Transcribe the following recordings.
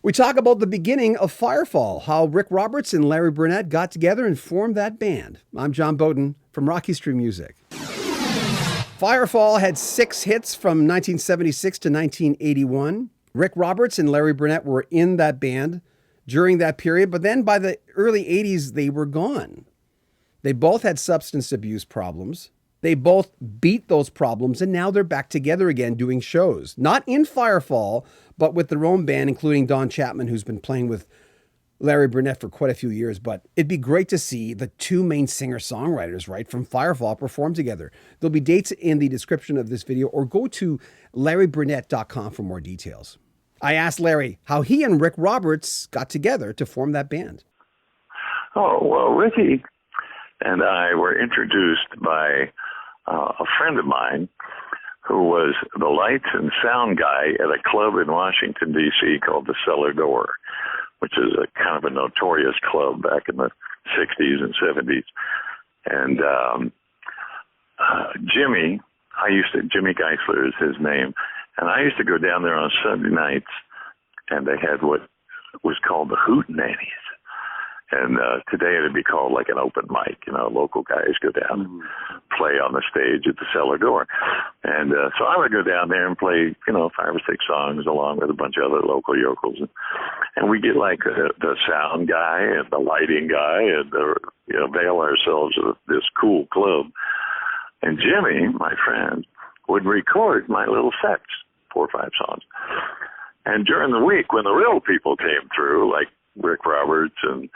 We talk about the beginning of Firefall, how Rick Roberts and Larry Burnett got together and formed that band. I'm John Beaudin from Rocky Street Music. Firefall had 6 hits from 1976 to 1981. Rick Roberts and Larry Burnett were in that band during that period, but then by the early 80s, they were gone. They both had substance abuse problems. They both beat those problems, and now they're back together again doing shows. Not in Firefall, but with their own band, including Don Chapman, who's been playing with Larry Burnett for quite a few years. But it'd be great to see the two main singer-songwriters, right, from Firefall perform together. There'll be dates in the description of this video, or go to larryburnett.com for more details. I asked Larry how he and Rick Roberts got together to form that band. Oh, well, Ricky and I were introduced by a friend of mine who was the lights and sound guy at a club in Washington, D.C. called the Cellar Door, which is a kind of a notorious club back in the 60s and 70s. And Jimmy Geisler is his name, and I used to go down there on Sunday nights, and they had what was called the Hootenannies. And today it'd be called like an open mic. Local guys go down and play on the stage at the Cellar Door. And so I would go down there and play, 5 or 6 songs along with a bunch of other local yokels. And we get like the sound guy and the lighting guy and avail ourselves of this cool club. And Jimmy, my friend, would record my little sets, 4 or 5 songs. And during the week when the real people came through, like Rick Roberts and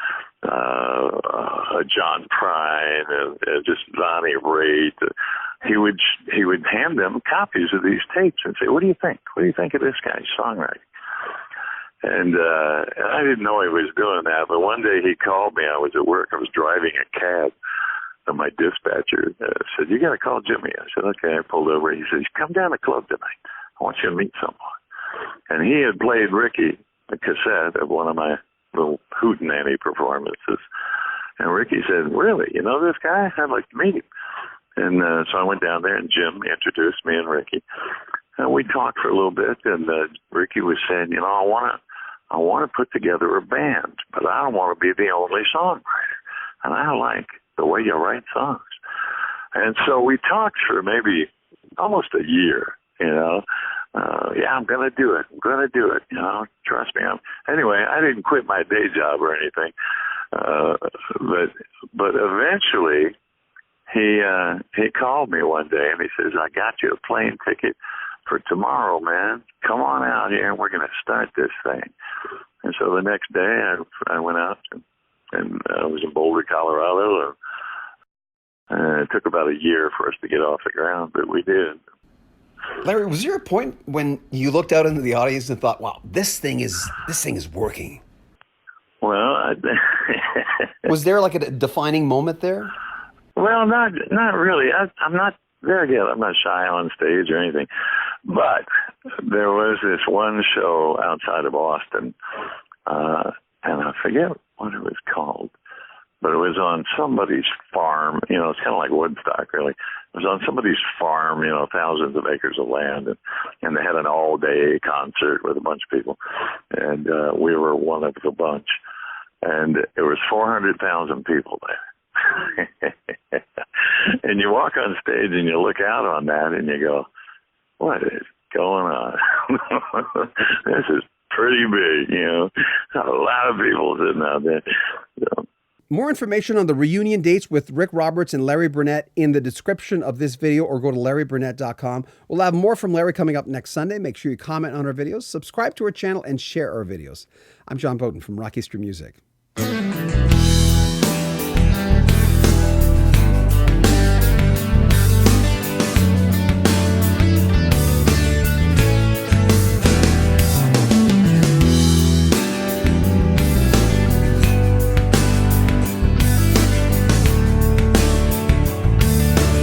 John Prine and just Lonnie Raitt, he would hand them copies of these tapes and say, "What do you think? What do you think of this guy's songwriting?" And I didn't know he was doing that, but one day he called me. I was at work. I was driving a cab, and my dispatcher said, "You got to call Jimmy." I said, "Okay." I pulled over. He says, "Come down to the club tonight. I want you to meet someone." And he had played Ricky a cassette of one of my little hootenanny performances. And Ricky said, "Really? You know this guy? I'd like to meet him." And so I went down there, and Jim introduced me and Ricky. And we talked for a little bit, and Ricky was saying, I want to put together a band, but I don't want to be the only songwriter. And I like the way you write songs. And so we talked for maybe almost a year, yeah, I'm going to do it. I'm going to do it. Trust me. Anyway, I didn't quit my day job or anything. But eventually he called me one day and he says, "I got you a plane ticket for tomorrow, man. Come on out here and we're going to start this thing." And so the next day I went out and I was in Boulder, Colorado. And it took about a year for us to get off the ground, but we did. Larry, was there a point when you looked out into the audience and thought, "Wow, this thing is working"? Well, was there like a defining moment there? Well, not really. I'm not there yet. I'm not shy on stage or anything. But there was this one show outside of Austin, and I forget what it was called, but it was on somebody's farm. It's kind of like Woodstock, really. It was on somebody's farm, thousands of acres of land, and they had an all-day concert with a bunch of people, and we were one of the bunch, and there was 400,000 people there. And you walk on stage and you look out on that and you go, "What is going on?" This is pretty big, A lot of people sitting out there. So. More information on the reunion dates with Rick Roberts and Larry Burnett in the description of this video, or go to larryburnett.com. We'll have more from Larry coming up next Sunday. Make sure you comment on our videos, subscribe to our channel, and share our videos. I'm John Beaudin from Rocky Street Music.